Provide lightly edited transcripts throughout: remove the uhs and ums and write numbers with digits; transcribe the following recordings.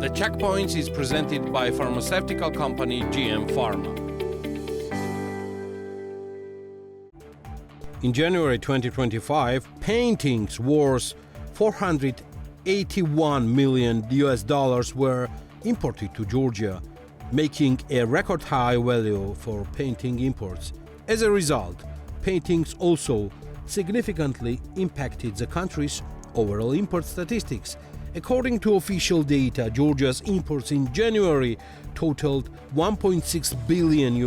The Checkpoints is presented by pharmaceutical company GM Pharma. In January 2025, paintings worth $481 million were imported to Georgia, making a record high value for painting imports. As a result, paintings also significantly impacted the country's overall import statistics. According to official data, Georgia's imports in January totaled $1.6 billion,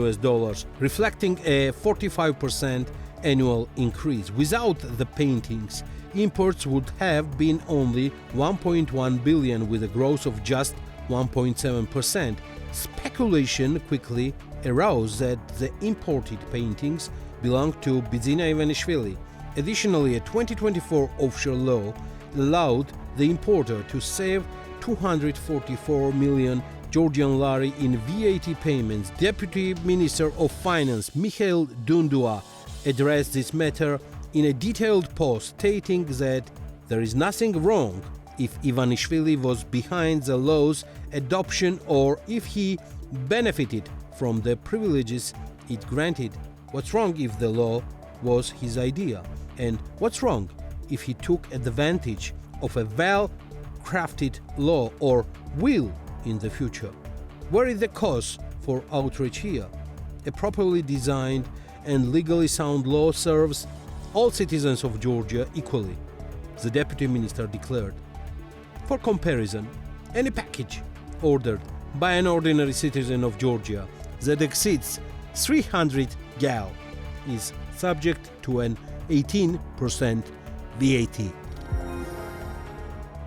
reflecting a 45% annual increase. Without the paintings, imports would have been only $1.1 billion, with a growth of just 1.7%. Speculation quickly arose that the imported paintings belonged to Bidzina Ivanishvili. Additionally, a 2024 offshore law allowed the importer to save 244 million Georgian lari in VAT payments. Deputy Minister of Finance Mikhail Dundua addressed this matter in a detailed post, stating that there is nothing wrong if Ivanishvili was behind the law's adoption or if he benefited from the privileges it granted. What's wrong if the law was his idea? And what's wrong if he took advantage of a well-crafted law or will in the future? Where is the cause for outrage here? A properly designed and legally sound law serves all citizens of Georgia equally, the deputy minister declared. For comparison, any package ordered by an ordinary citizen of Georgia that exceeds 300 gal is subject to an 18% VAT.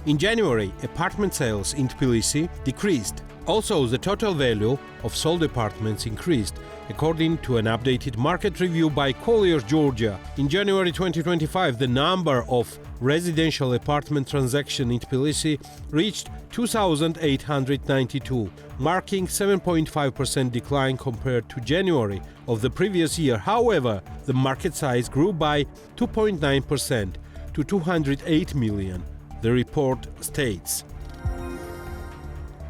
In January, apartment sales in Tbilisi decreased. Also, the total value of sold apartments increased, according to an updated market review by Colliers, Georgia. In January 2025, the number of residential apartment transactions in Tbilisi reached 2,892, marking 7.5% decline compared to January of the previous year. However, the market size grew by 2.9% to 208 million, the report states.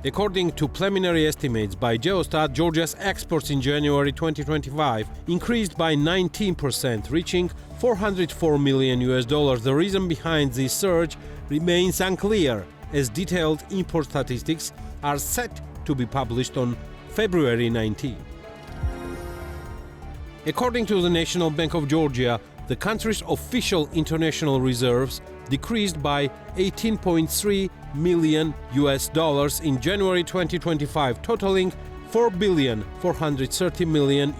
According to preliminary estimates by Geostat, Georgia's exports in January 2025 increased by 19%, reaching $404 million. The reason behind this surge remains unclear, as detailed import statistics are set to be published on February 19. According to the National Bank of Georgia, the country's official international reserves decreased by $18.3 million in January 2025, totaling $4.430 billion.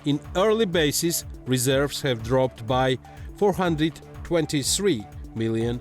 In early basis, reserves have dropped by $423 million.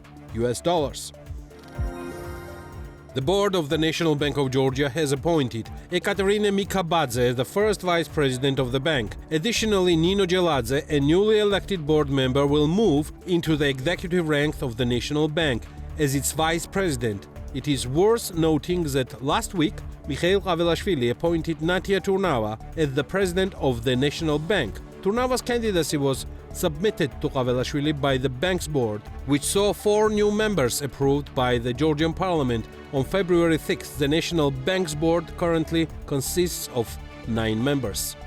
The board of the National Bank of Georgia has appointed Ekaterina Mikabadze, the first vice president of the bank. Additionally, Nino Geladze, a newly elected board member, will move into the executive rank of the National Bank as its vice president. It is worth noting that last week, Mikhail Gavrilashvili appointed Natia Turnava as the president of the National Bank. Turnava's candidacy was submitted to Gavrilashvili by the bank's board, which saw 4 new members approved by the Georgian parliament on February 6th. The National Bank's board currently consists of 9 members.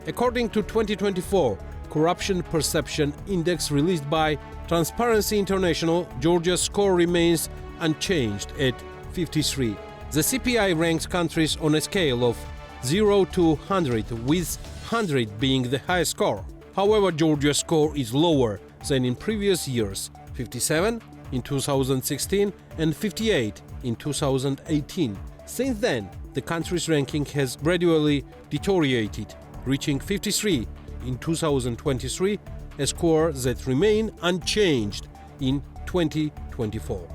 According to 2024 Corruption Perception Index released by Transparency International, Georgia's score remains unchanged at 53. The CPI ranks countries on a scale of 0 to 100, with 100 being the highest score. However, Georgia's score is lower than in previous years, 57 in 2016 and 58 in 2018. Since then, the country's ranking has gradually deteriorated, reaching 53 in 2023, a score that remained unchanged in 2024.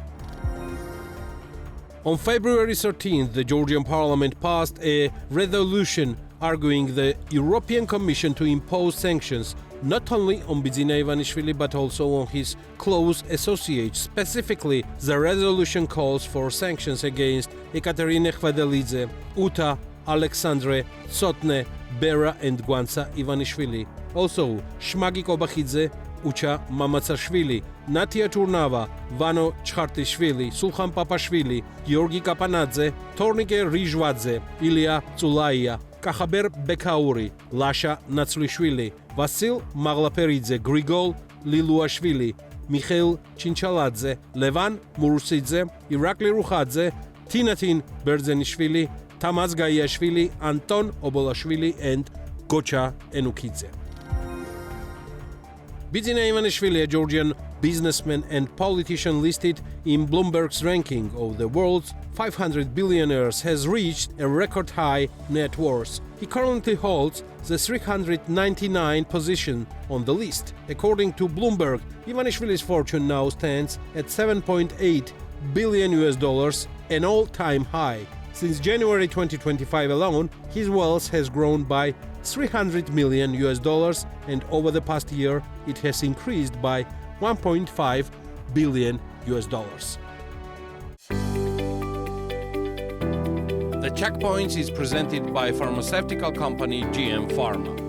On February 13th, the Georgian parliament passed a resolution arguing the European Commission to impose sanctions not only on Bidzina Ivanishvili but also on his close associates. Specifically, the resolution calls for sanctions against Ekaterina Khvedelidze, Uta, Alexandre, Tsotne, Bera and Guanza Ivanishvili. Also, Shmagi Kobakhidze, Ucha Mamatsashvili, Natia Turnava, Vano Chkhartishvili, Sulkhan Papashvili, Georgi Kapanadze, Tornike Rizhvadze, Ilya Tsulaia, Kakhaber Bekauri, Lasha Natsulishvili, Vasil Maglaperidze, Grigol Liluashvili, Mikhail Chinchaladze, Levan Murusidze, Irakli Rukhadze, Tinatin Berzenishvili, Tamaz Gaiashvili, Anton Obolashvili, and Gocha Enukidze. Bidzina Ivanishvili, a Georgian businessman and politician listed in Bloomberg's ranking of the world's 500 billionaires, has reached a record high net worth. He currently holds the 399th position on the list. According to Bloomberg, Ivanishvili's fortune now stands at $7.8 billion, an all-time high. Since January 2025 alone, his wealth has grown by $300 million, and over the past year, it has increased by $1.5 billion. The Checkpoints is presented by pharmaceutical company GM Pharma.